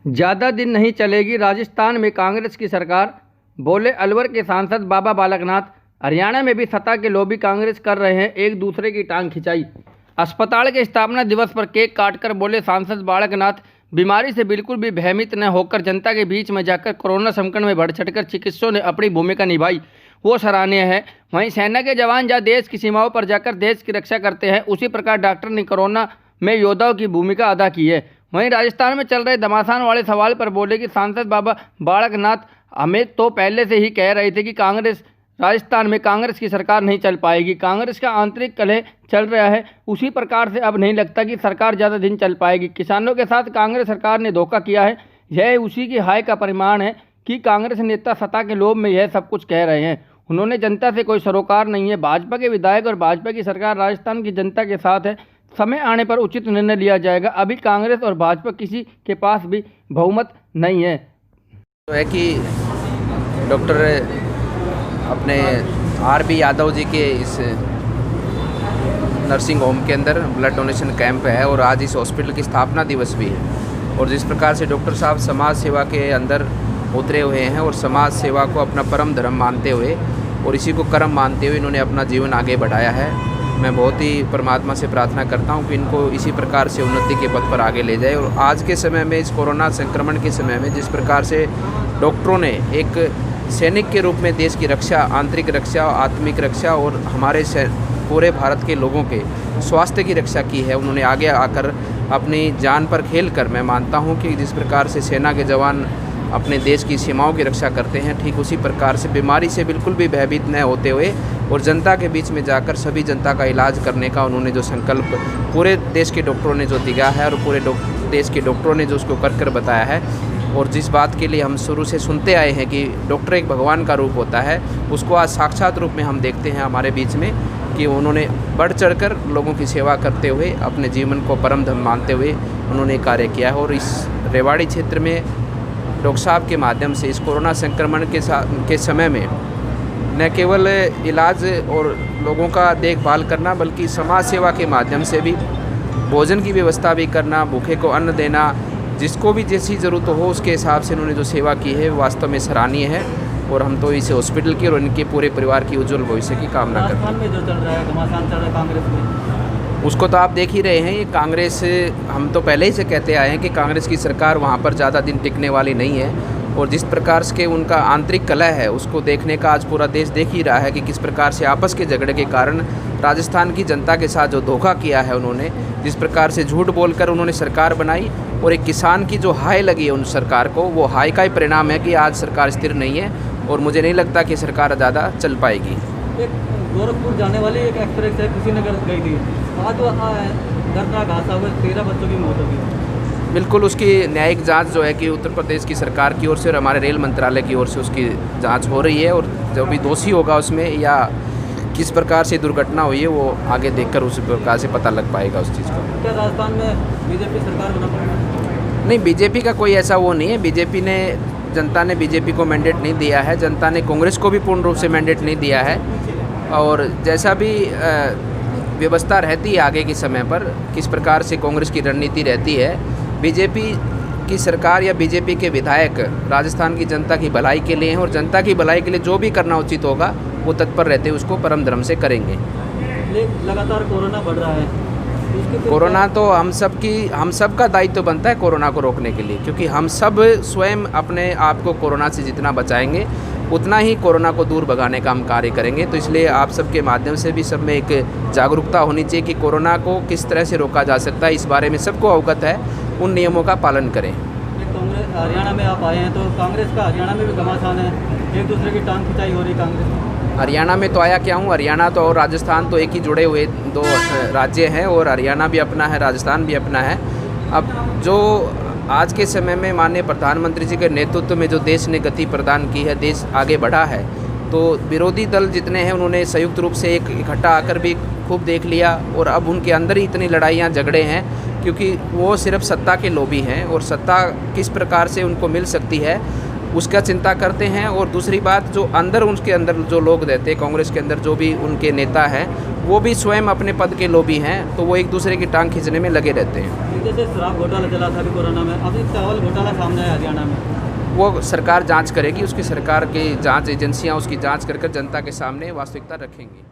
ज़्यादा दिन नहीं चलेगी राजस्थान में कांग्रेस की सरकार, बोले अलवर के सांसद बाबा बालकनाथ। हरियाणा में भी सत्ता के लोभी कांग्रेस कर रहे हैं एक दूसरे की टांग खिंचाई। अस्पताल के स्थापना दिवस पर केक काटकर बोले सांसद बालकनाथ, बीमारी से बिल्कुल भी भयभीत न होकर जनता के बीच में जाकर कोरोना संकट में बढ़ चढ़कर चिकित्सकों ने अपनी भूमिका निभाई, वो सराहनीय है। वहीं सेना के जवान जहाँ देश की सीमाओं पर जाकर देश की रक्षा करते हैं, उसी प्रकार डॉक्टर ने कोरोना में योद्धाओं की भूमिका अदा की है। वहीं राजस्थान में चल रहे घमासान वाले सवाल पर बोले कि सांसद बाबा बालकनाथ, हमें तो पहले से ही कह रहे थे कि राजस्थान में कांग्रेस की सरकार नहीं चल पाएगी। कांग्रेस का आंतरिक कलह चल रहा है, उसी प्रकार से अब नहीं लगता कि सरकार ज़्यादा दिन चल पाएगी। किसानों के साथ कांग्रेस सरकार ने धोखा किया है, यह उसी की हाय का परिमाण है कि कांग्रेस नेता सत्ता के लोभ में यह सब कुछ कह रहे हैं। उन्होंने जनता से कोई सरोकार नहीं है। भाजपा के विधायक और भाजपा की सरकार राजस्थान की जनता के साथ है। समय आने पर उचित निर्णय लिया जाएगा। अभी कांग्रेस और भाजपा किसी के पास भी बहुमत नहीं है। तो है कि डॉक्टर अपने आर.बी. यादव जी के इस नर्सिंग होम के अंदर ब्लड डोनेशन कैंप है और आज इस हॉस्पिटल की स्थापना दिवस भी है। और जिस प्रकार से डॉक्टर साहब समाज सेवा के अंदर उतरे हुए हैं और समाज सेवा को अपना परम धर्म मानते हुए और इसी को कर्म मानते हुए इन्होंने अपना जीवन आगे बढ़ाया है। मैं बहुत ही परमात्मा से प्रार्थना करता हूं कि इनको इसी प्रकार से उन्नति के पथ पर आगे ले जाए। और आज के समय में, इस कोरोना संक्रमण के समय में, जिस प्रकार से डॉक्टरों ने एक सैनिक के रूप में देश की रक्षा, आंतरिक रक्षा, आत्मिक रक्षा और हमारे पूरे भारत के लोगों के स्वास्थ्य की रक्षा की है, उन्होंने आगे आकर अपनी जान पर खेल कर, मैं मानता हूँ कि जिस प्रकार से सेना के जवान अपने देश की सीमाओं की रक्षा करते हैं, ठीक उसी प्रकार से बीमारी से बिल्कुल भी भयभीत न होते हुए और जनता के बीच में जाकर सभी जनता का इलाज करने का उन्होंने जो संकल्प पूरे देश के डॉक्टरों ने जो दिया है और पूरे देश के डॉक्टरों ने जो उसको कर बताया है, और जिस बात के लिए हम शुरू से सुनते आए हैं कि डॉक्टर एक भगवान का रूप होता है, उसको आज साक्षात रूप में हम देखते हैं हमारे बीच में कि उन्होंने बढ़ चढ़कर लोगों की सेवा करते हुए अपने जीवन को परम धर्म मानते हुए उन्होंने कार्य किया है। और इस रेवाड़ी क्षेत्र में डॉक्टर साहब के माध्यम से इस कोरोना संक्रमण के समय में न केवल इलाज और लोगों का देखभाल करना, बल्कि समाज सेवा के माध्यम से भी भोजन की व्यवस्था भी करना, भूखे को अन्न देना, जिसको भी जैसी ज़रूरत हो उसके हिसाब से उन्होंने जो सेवा की है वास्तव में सराहनीय है। और हम तो इस हॉस्पिटल की और इनके पूरे परिवार की उज्जवल भविष्य की कामना करते हैं। में जो चल रहा है, घमासान चल रहा है कांग्रेस में, उसको तो आप देख ही रहे हैं। ये कांग्रेस, हम तो पहले ही से कहते आए हैं कि कांग्रेस की सरकार वहाँ पर ज़्यादा दिन टिकने वाली नहीं है। और जिस प्रकार से उनका आंतरिक कलह है, उसको देखने का आज पूरा देश देख ही रहा है कि किस प्रकार से आपस के झगड़े के कारण राजस्थान की जनता के साथ जो धोखा किया है उन्होंने, जिस प्रकार से झूठ बोलकर उन्होंने सरकार बनाई और एक किसान की जो हाय लगी है उन सरकार को, वो हाय का ही परिणाम है कि आज सरकार स्थिर नहीं है और मुझे नहीं लगता कि सरकार ज़्यादा चल पाएगी। गोरखपुर जाने वाली एक एक्सप्रेस है कुशीनगर गई थी, आज दर्दनाक हादसा हुआ, 13 बच्चों की मौत होगी। बिल्कुल, उसकी न्यायिक जांच जो है कि उत्तर प्रदेश की सरकार की ओर से और हमारे रेल मंत्रालय की ओर से उसकी जांच हो रही है। और जो भी दोषी होगा उसमें या किस प्रकार से दुर्घटना हुई है, वो आगे देखकर उस प्रकार से पता लग पाएगा उस चीज़ को। क्या राजस्थान में बीजेपी सरकार बना पड़ेगा? नहीं, बीजेपी का कोई ऐसा वो नहीं है। बीजेपी ने, जनता ने बीजेपी को मैंडेट नहीं दिया है, जनता ने कांग्रेस को भी पूर्ण रूप से मैंडेट नहीं दिया है। और जैसा भी व्यवस्था रहती है आगे के समय पर, किस प्रकार से कांग्रेस की रणनीति रहती है, बीजेपी की सरकार या बीजेपी के विधायक राजस्थान की जनता की भलाई के लिए हैं और जनता की भलाई के लिए जो भी करना उचित होगा वो तत्पर रहते हुए उसको परम धर्म से करेंगे। लगातार कोरोना बढ़ रहा है, कोरोना तो हम सब का दायित्व बनता है कोरोना को रोकने के लिए, क्योंकि हम सब स्वयं अपने आप को कोरोना से जितना बचाएंगे उतना ही कोरोना को दूर भगाने का हम कार्य करेंगे। तो इसलिए आप सबके माध्यम से भी सब में एक जागरूकता होनी चाहिए कि कोरोना को किस तरह से रोका जा सकता है, इस बारे में सबको अवगत है, उन नियमों का पालन करें। कांग्रेस हरियाणा में आप आए हैं तो कांग्रेस का हरियाणा में भी घमासान है, एक दूसरे की टांग खिंचाई हो रही कांग्रेस। हरियाणा में तो आया क्या हूँ, हरियाणा तो और राजस्थान तो एक ही जुड़े हुए दो राज्य हैं और हरियाणा भी अपना है, राजस्थान भी अपना है। अब जो आज के समय में माननीय प्रधानमंत्री जी के नेतृत्व में जो देश ने गति प्रदान की है, देश आगे बढ़ा है, तो विरोधी दल जितने हैं उन्होंने संयुक्त रूप से एक इकट्ठा आकर भी खूब देख लिया। और अब उनके अंदर ही इतनी लड़ाइयाँ झगड़े हैं क्योंकि वो सिर्फ सत्ता के लोभी हैं और सत्ता किस प्रकार से उनको मिल सकती है उसका चिंता करते हैं। और दूसरी बात, जो अंदर उनके अंदर जो लोग रहते हैं, कांग्रेस के अंदर जो भी उनके नेता हैं, वो भी स्वयं अपने पद के लोभी हैं, तो वो एक दूसरे की टांग खींचने में लगे रहते हैं। जैसे शराब घोटाला चला था अभी कोरोना में, अभी चावल घोटाला सामने आया हरियाणा में, वो सरकार जांच करेगी, उसकी सरकार की जांच एजेंसियां उसकी जांच कर जनता के सामने वास्तविकता रखेंगी।